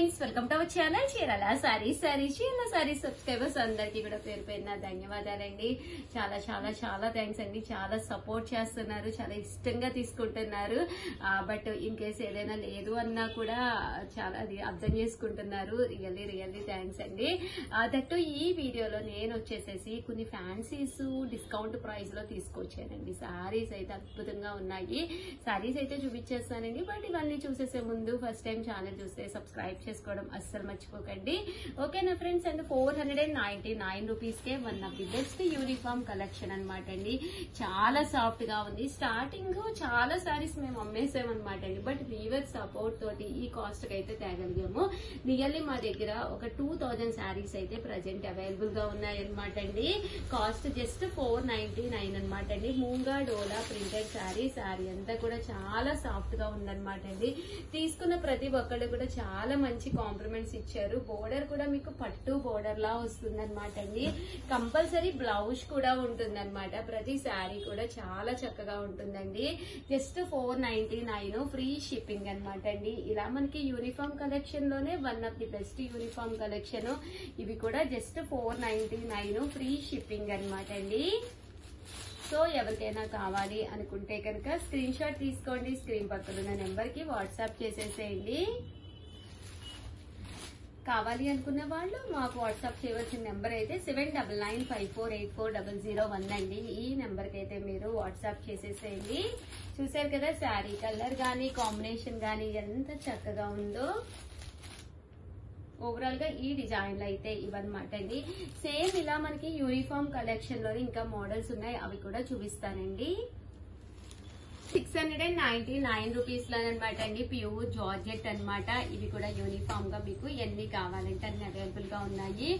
Friends, welcome to our channel Chirala sarees. Chirala sarees subscribers అందరికీ కూడా పేరు పేరున ధన్యవాదాలండి. చాలా చాలా చాలా థ్యాంక్స్ అండి. చాలా సపోర్ట్ చేస్తున్నారు, చాలా ఇష్టంగా తీసుకుంటున్నారు. బట్ ఇన్ కేసు ఏదైనా లేదు అన్నా కూడా చాలా అది అర్థం చేసుకుంటున్నారు. రియల్లీ రియల్లీ థ్యాంక్స్ అండి. దట్టు ఈ వీడియోలో నేను వచ్చేసేసి కొన్ని ఫ్యాన్సీస్ డిస్కౌంట్ ప్రైస్ లో తీసుకొచ్చానండి. సారీస్ అయితే అద్భుతంగా ఉన్నాయి. సారీస్ అయితే చూపించేస్తానండి. బట్ ఇవన్నీ చూసేసే ముందు ఫస్ట్ టైం ఛానల్ చూస్తే సబ్స్క్రైబ్ చేసుకోవడం అస్సలు మర్చిపోకండి. ఓకేనా friends? And 499 rupees K one of the best uniform collection అనమాట అండి. చాలా సాఫ్ట్ గా ఉంది. స్టార్టింగ్ చాలా సారీస్ మేము అమ్మేసామన్నమాట అండి. బట్ వీవర్ సపోర్ట్ తోటి ఈ కాస్ట్ కి అయితే తేగలిగాము. రియల్లీ మా దగ్గర ఒక 2000 సారీస్ అయితే ప్రజెంట్ అవైలబుల్ గా ఉన్నాయన్నమాట అండి. కాస్ట్ జస్ట్ 499 అనమాట అండి. మూంగా డోలా ప్రింటెడ్ సారీ అంతా కూడా చాలా సాఫ్ట్ గా ఉందన్నమాట అండి. తీసుకున్న ప్రతి ఒక్కళ్ళు కూడా చాలా మంచి కాంప్లిమెంట్స్ ఇచ్చారు. బోర్డర్ కూడా మీకు పట్టు బోర్డర్ లా వస్తుంది అనమాట అండి. కంపల్సరీ బ్లౌజ్ కూడా ఉంటుందన్నమాట. ప్రతి శారీ కూడా చాలా చక్కగా ఉంటుందండి. జస్ట్ 499 ఫ్రీ షిప్పింగ్ అనమాట అండి. ఇలా మనకి యూనిఫామ్ కలెక్షన్ లోనే one of the best uniform collection. ఇవి కూడా జస్ట్ 499 ఫ్రీ షిప్పింగ్ అనమాట అండి. సో ఎవరికైనా కావాలి అనుకుంటే కనుక స్క్రీన్ షాట్ తీసుకోండి. స్క్రీన్ పక్కన ఉన్న నెంబర్ కి వాట్సాప్ చేసేసేయండి. కావాలి అనుకున్న వాళ్ళు మాకు వాట్సాప్ చేయవలసిన నెంబర్ అయితే 7995484001 అండి. ఈ నెంబర్ కి అయితే మీరు వాట్సాప్ చేసేసేయండి. చూసారు కదా శారీ కలర్ గానీ కాంబినేషన్ గానీ ఎంత చక్కగా ఉందో. ఓవరాల్ గా ఈ డిజైన్లు అయితే ఇవన్నమాట అండి. సేమ్ ఇలా మనకి యూనిఫామ్ కలెక్షన్ లో ఇంకా మోడల్స్ ఉన్నాయి, అవి కూడా చూపిస్తానండి. 699 రూపీస్ లో అనమాట అండి. ప్యూర్ జార్జెట్ అనమాట. ఇవి కూడా యూనిఫామ్ గా మీకు ఎన్ని కావాలంటే అన్ని అవైలబుల్ గా ఉన్నాయి.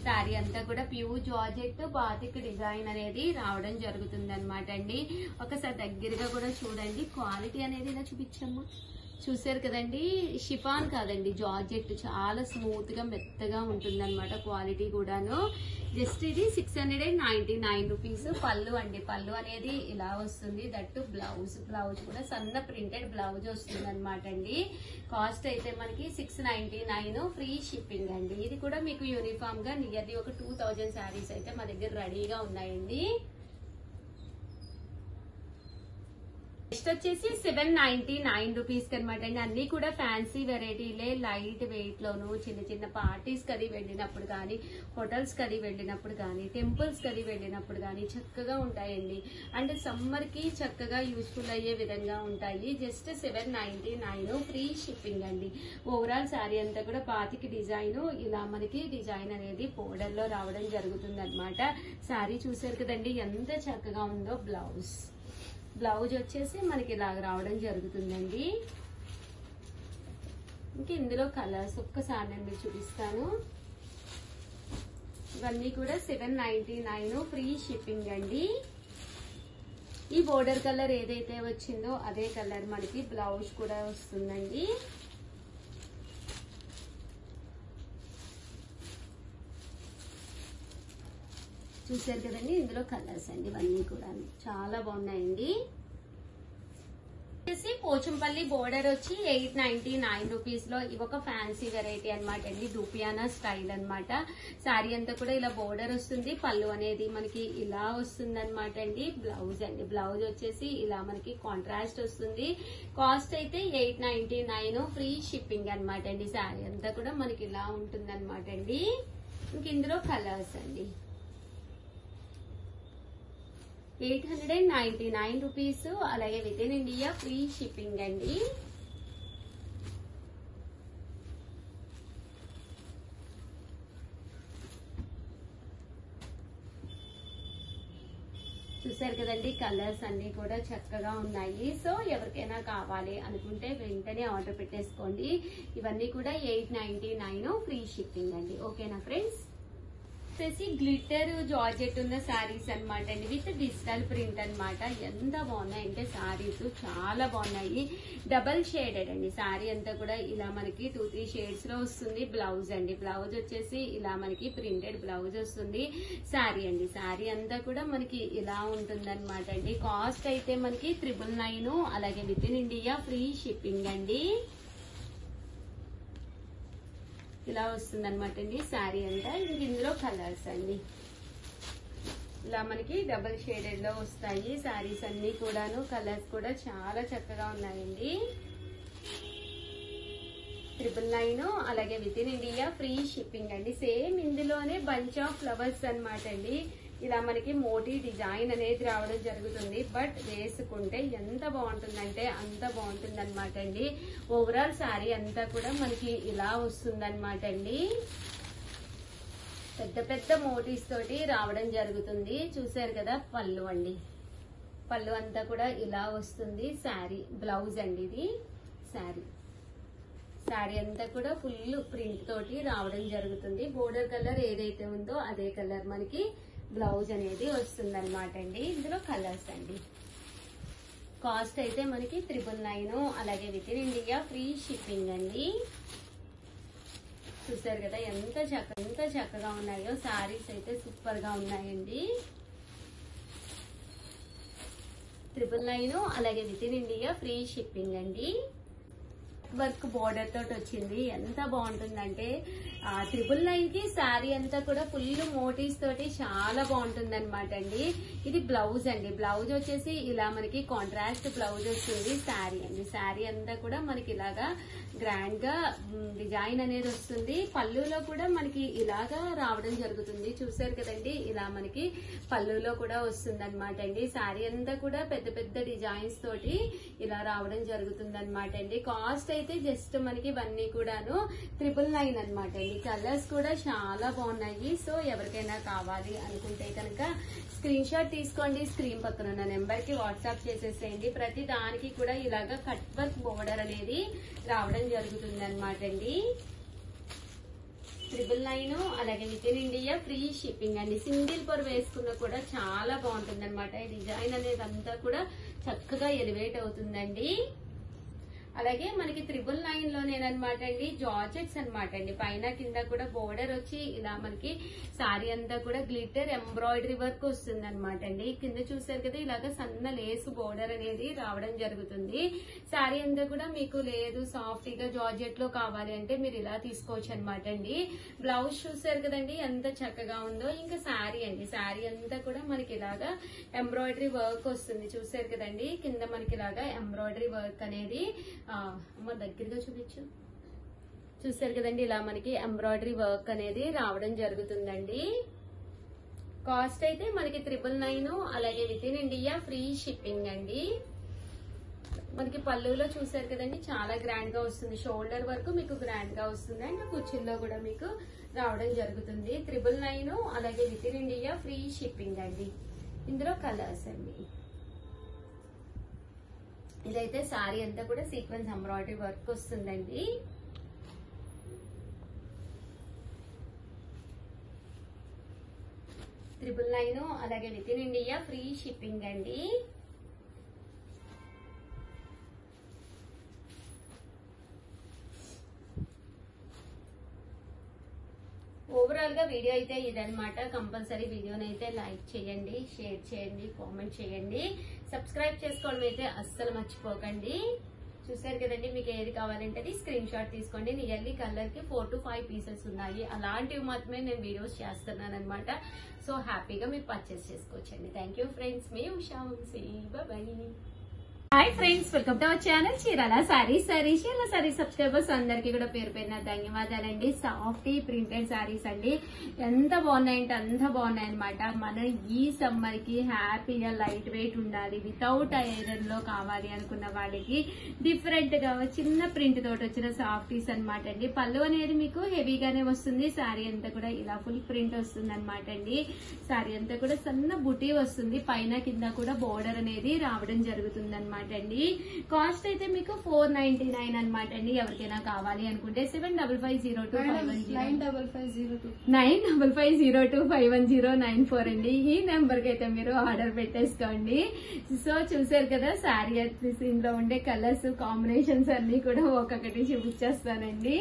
శారీ అంతా కూడా ప్యూర్ జార్జెట్ బాతిక్ డిజైన్ అనేది రావడం జరుగుతుంది అనమాట అండి. ఒకసారి దగ్గరగా కూడా చూడండి. క్వాలిటీ అనేది ఇలా చూపించమ్మా. చూసారు కదండి, షిఫాన్ కాదండి, జార్జెట్. చాలా స్మూత్ గా మెత్తగా ఉంటుంది అనమాట. క్వాలిటీ కూడాను. జస్ట్ ఇది 699 రూపీస్. పళ్ళు అండి, పళ్ళు అనేది ఇలా వస్తుంది. దట్టు బ్లౌజ్ కూడా సన్న ప్రింటెడ్ బ్లౌజ్ వస్తుంది అనమాట అండి. కాస్ట్ అయితే మనకి 699 ఫ్రీ షిప్పింగ్ అండి. ఇది కూడా మీకు యూనిఫామ్ గా నియర్లీ ఒక 2000 శారీస్ అయితే మా దగ్గర రెడీగా ఉన్నాయండి. నెక్స్ట్ వచ్చేసి 799 రూపీస్ అనమాట అండి. అన్ని కూడా ఫ్యాన్సీ వెరైటీలే. లైట్ వెయిట్ లోను చిన్న చిన్న పార్టీస్ కది వెళ్ళినప్పుడు కానీ, హోటల్స్ కది వెళ్ళినప్పుడు కానీ, టెంపుల్స్ కది వెళ్ళినప్పుడు కానీ చక్కగా ఉంటాయండి. అండ్ సమ్మర్ కి చక్కగా యూస్ఫుల్ అయ్యే విధంగా ఉంటాయి. జస్ట్ 799 ఫ్రీ షిప్పింగ్ అండి. ఓవరాల్ శారీ అంతా కూడా బాతికి డిజైన్ ఇలా మనకి డిజైన్ అనేది బోర్డర్ లో రావడం జరుగుతుంది అనమాట. శారీ చూసారు కదండి ఎంత చక్కగా ఉందో. బ్లౌజ్ వచ్చేసి మనకి ఇలాగ రావడం జరుగుతుందండి. ఇంకా ఇందులో కలర్స్ ఒక్కసారి నేను మీకు చూపిస్తాను. ఇవన్నీ కూడా 799 ఫ్రీ షిప్పింగ్ అండి. ఈ బోర్డర్ కలర్ ఏదైతే వచ్చిందో అదే కలర్ మనకి బ్లౌజ్ కూడా వస్తుందండి. చూసారు కదండి, ఇందులో కలర్స్ అండి. ఇవన్నీ కూడా చాలా బాగున్నాయండి. వచ్చేసి పోచంపల్లి బోర్డర్ వచ్చి 899 రూపీస్ లో ఇవొక ఫ్యాన్సీ వెరైటీ అనమాట అండి. దూపియానా స్టైల్ అనమాట. శారీ అంతా కూడా ఇలా బోర్డర్ వస్తుంది. పళ్ళు అనేది మనకి ఇలా వస్తుంది అనమాట అండి. బ్లౌజ్ వచ్చేసి ఇలా మనకి కాంట్రాస్ట్ వస్తుంది. కాస్ట్ అయితే 899 ఫ్రీ షిప్పింగ్ అనమాట అండి. శారీ అంతా కూడా మనకి ఇలా ఉంటుంది అనమాట అండి. ఇంక ఇందులో కలర్స్ అండి. 899 రూపీస్. అలాగే with in India free shipping అండి. చూసారు కదండి, కలర్స్ అన్ని కూడా చక్కగా ఉన్నాయి. సో ఎవరికైనా కావాలి అనుకుంటే వెంటనే ఆర్డర్ పెట్టేసుకోండి. ఇవన్నీ కూడా 899 ఫ్రీ షిప్పింగ్ అండి. ఓకేనా ఫ్రెండ్స్? వచ్చేసి గ్లిటర్ జార్జెట్ ఉన్న శారీస్ అనమాట అండి. విత్ డిజిటల్ ప్రింట్ అనమాట. ఎంత బాగున్నాయి అంటే శారీస్ చాలా బాగున్నాయి. డబల్ షేడెడ్ అండి. శారీ అంతా కూడా ఇలా మనకి 2-3 షేడ్స్ లో వస్తుంది. బ్లౌజ్ అండి, బ్లౌజ్ వచ్చేసి ఇలా మనకి ప్రింటెడ్ బ్లౌజ్ వస్తుంది. శారీ అండి, శారీ అంతా కూడా మనకి ఇలా ఉంటుంది అనమాట అండి. కాస్ట్ అయితే మనకి 999. అలాగే with in India free shipping అండి. ఇలా వస్తుంది అనమాట అండి శారీ అంతా. ఇంక ఇందులో కలర్స్ అండి ఇలా మనకి డబుల్ షేడెడ్ లో వస్తాయి శారీస్ అన్ని కూడాను. కలర్స్ కూడా చాలా చక్కగా ఉన్నాయండి. 999 అలాగే with in India free shipping అండి. సేమ్ ఇందులోనే బంచ్ ఆఫ్ ఫ్లవర్స్ అన్నమాట అండి. ఇలా మనకి మోటీ డిజైన్ అనేది రావడం జరుగుతుంది. బట్ వేసుకుంటే ఎంత బాగుంటుందంటే అంత బాగుంటుంది అనమాట అండి. ఓవరాల్ శారీ అంతా కూడా మనకి ఇలా వస్తుంది అనమాట అండి. పెద్ద పెద్ద మోటీస్ తోటి రావడం జరుగుతుంది. చూసారు కదా పళ్ళు అండి. పళ్ళు అంతా కూడా ఇలా వస్తుంది. శారీ బ్లౌజ్ అండి ఇది. శారీ అంతా కూడా ఫుల్ ప్రింట్ తోటి రావడం జరుగుతుంది. బోర్డర్ కలర్ ఏదైతే ఉందో అదే కలర్ మనకి బ్లౌజ్ అనేది వస్తుంది అనమాట అండి. ఇందులో కలర్స్ అండి. కాస్ట్ అయితే మనకి 999 అలాగే with in India free shipping అండి. చూసారు కదా ఎంత చక్కగా ఉన్నాయో. శారీస్ అయితే సూపర్ గా ఉన్నాయండి. 999 అలాగే with in India free shipping అండి. వర్క్ బోర్డర్ తోటి వచ్చింది. ఎంత బాగుంటుందంటే 999 కి శారీ అంతా కూడా ఫుల్ మోటీస్ తోటి చాలా బాగుంటుంది అనమాట అండి. ఇది బ్లౌజ్ అండి. బ్లౌజ్ వచ్చేసి ఇలా మనకి కాంట్రాస్ట్ బ్లౌజ్ వస్తుంది. శారీ అండి. శారీ అంతా కూడా మనకి ఇలాగా గ్రాండ్ గా డిజైన్ అనేది వస్తుంది. పళ్ళులో కూడా మనకి ఇలాగా రావడం జరుగుతుంది. చూసారు కదండి ఇలా మనకి పళ్ళులో కూడా వస్తుంది అనమాట అండి. శారీ అంతా కూడా పెద్ద పెద్ద డిజైన్స్ తోటి ఇలా రావడం జరుగుతుంది అనమాట అండి. కాస్ట్ అయితే జస్ట్ మనకి ఇవన్నీ కూడాను 999 అనమాట అండి. కలర్స్ కూడా చాలా బాగున్నాయి. సో ఎవరికైనా కావాలి అనుకుంటే కనుక స్క్రీన్ షాట్ తీసుకోండి. స్క్రీన్ పక్కన ఉన్న నెంబర్ కి వాట్సాప్ చేసేసేయండి. ప్రతి దానికి కూడా ఇలాగా కట్ వర్క్ బోర్డర్ అనేది రావడం జరుగుతుంది అనమాట అండి. 999 అలాగే with in India free shipping అండి. సింగిల్ పొర వేసుకున్నా కూడా చాలా బాగుంటుంది అనమాట. ఈ డిజైన్ అనేది అంతా కూడా చక్కగా ఎలివేట్ అవుతుందండి. అలాగే మనకి 999 లోనేనమాట అండి జార్జెట్స్ అనమాట అండి. పైన కింద కూడా బోర్డర్ వచ్చి ఇలా మనకి శారీ అంతా కూడా గ్లిటర్ ఎంబ్రాయిడరీ వర్క్ వస్తుంది అనమాట అండి. కింద చూసారు కదా ఇలాగ సన్న లేసు బోర్డర్ అనేది రావడం జరుగుతుంది. శారీ అంతా కూడా మీకు లేదు సాఫ్ట్ గా జార్జెట్ లో కావాలి అంటే మీరు ఇలా తీసుకోవచ్చు అనమాట అండి. బ్లౌజ్ చూసారు కదండి ఎంత చక్కగా ఉందో. ఇంకా శారీ అండి. శారీ అంతా కూడా మనకి ఇలాగా ఎంబ్రాయిడరీ వర్క్ వస్తుంది. చూసారు కదండి కింద మనకి ఇలాగా ఎంబ్రాయిడరీ వర్క్ అనేది అమ్మ దగ్గరగా చూపించు. చూసారు కదండి ఇలా మనకి ఎంబ్రాయిడరీ వర్క్ అనేది రావడం జరుగుతుందండి. కాస్ట్ అయితే మనకి 999 అలాగే with in India free shipping అండి. మనకి పళ్ళులో చూసారు కదండి చాలా గ్రాండ్ గా వస్తుంది. షోల్డర్ వరకు మీకు గ్రాండ్ గా వస్తుంది. అండ్ కుర్చీల్లో కూడా మీకు రావడం జరుగుతుంది. 999 అలాగే with in India free shipping అండి. ఇందులో కలర్స్ అండి. ఇదైతే శారీ అంతా కూడా సీక్వెన్స్ ఎంబ్రాయిడరీ వర్క్ వస్తుందండి. $999 అలాగే with in India free shipping అండి. ఓవరాల్ గా వీడియో అయితే ఇదనమాట. కంపల్సరీ వీడియోని అయితే లైక్ చేయండి, షేర్ చేయండి, కామెంట్ చేయండి, సబ్స్క్రైబ్ చేసుకోవడం అయితే అస్సలు మర్చిపోకండి. చూసారు కదండి మీకు ఏది కావాలంటే అది స్క్రీన్ షాట్ తీసుకోండి. నియర్లీ కలర్ కి 4 to 5 పీసెస్ ఉన్నాయి. అలాంటివి మాత్రమే నేను వీడియోస్ చేస్తున్నాను అనమాట. సో హ్యాపీగా మీరు పర్చేస్ చేసుకోవచ్చండి. Thank you friends. మీ Usha Vamsi. Bye. Hi friends, welcome to our channel Chirala sarees. Chirala sarees subscribers అందరికీ కూడా పేరు పేరున ధన్యవాదాలండి. సాఫ్ట్ ప్రింటెడ్ సారీస్ అండి. ఎంత బాగున్నాయంటే అంత బాగున్నాయి అనమాట. మనం ఈ సమ్మర్ కి హ్యాపీగా లైట్ వెయిట్ ఉండాలి, వితౌట్ ఐరన్ లో కావాలి అనుకున్న వాళ్ళకి డిఫరెంట్ గా చిన్న ప్రింట్ తోటి వచ్చిన సాఫ్టీస్ అనమాట అండి. పళ్ళు అనేది మీకు హెవీగానే వస్తుంది. శారీ అంతా కూడా ఇలా ఫుల్ ప్రింట్ వస్తుంది అనమాట అండి. శారీ అంతా కూడా సన్న బుటీ వస్తుంది. పైన కింద కూడా బోర్డర్ అనేది రావడం జరుగుతుంది అనమాట అండి. కాస్ట్ అయితే మీకు 499 అనమాట అండి. ఎవరికైనా కావాలి అనుకుంటే 9550251094 అండి. ఈ నెంబర్ కి అయితే మీరు ఆర్డర్ పెట్టేసుకోండి. సో చూసారు కదా శారీ ఇంట్లో ఉండే కలర్స్ కాంబినేషన్స్ అన్ని కూడా ఒక్కొక్కటి చూపించేస్తానండి.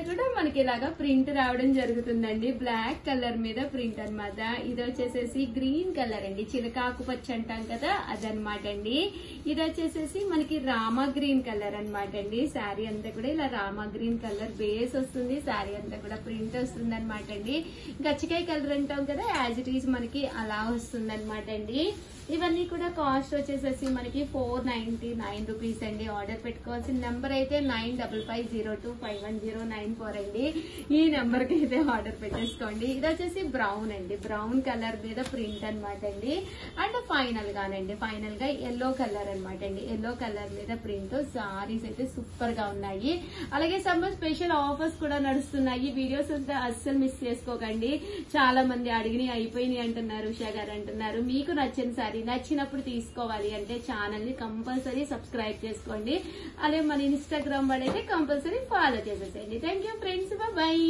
కూడా మనకి ఇలాగా ప్రింట్ రావడం జరుగుతుందండి. బ్లాక్ కలర్ మీద ప్రింట్ అన్నమాట. ఇది వచ్చేసేసి గ్రీన్ కలర్ అండి, చిలకాకు పచ్చ అంటాం కదా అదనమాట అండి. ఇది వచ్చేసేసి మనకి రామా గ్రీన్ కలర్ అనమాట అండి. శారీ అంతా కూడా ఇలా రామా గ్రీన్ కలర్ బేస్ వస్తుంది. శారీ అంతా కూడా ప్రింట్ వస్తుంది అనమాట అండి. గచ్చకాయ కలర్ అంటాం కదా, యాజ్ ఇట్ ఈజ్ మనకి అలా వస్తుంది అనమాట అండి. ఇవన్నీ కూడా కాస్ట్ వచ్చేసేసి మనకి 499 రూపీస్ అండి. ఆర్డర్ పెట్టుకోవాల్సిన నెంబర్ అయితే 9550251094 అండి. ఈ నెంబర్ కి అయితే ఆర్డర్ పెట్టేసుకోండి. ఇది వచ్చేసి బ్రౌన్ అండి, బ్రౌన్ కలర్ మీద ప్రింట్ అనమాట అండి. అండ్ ఫైనల్ గా ఎల్లో కలర్ అనమాట అండి. ఎల్లో కలర్ మీద ప్రింట్. సారీస్ అయితే సూపర్ గా ఉన్నాయి. అలాగే సమ్మర్ స్పెషల్ ఆఫర్స్ కూడా నడుస్తున్నాయి. వీడియోస్ అంతా అస్సలు మిస్ చేసుకోకండి. చాలా మంది అడిగినాయి అయిపోయినాయి అంటున్నారు, ఉషా గారు అంటున్నారు. మీకు నచ్చిన సారీ నచ్చినప్పుడు తీసుకోవాలి అంటే ఛానల్ ని కంపల్సరీ సబ్స్క్రైబ్ చేసుకోండి. అలాగే మన ఇన్స్టాగ్రామ్ వాళ్ళైతే కంపల్సరీ ఫాలో చేసేసేయండి. Thank you friends, bye.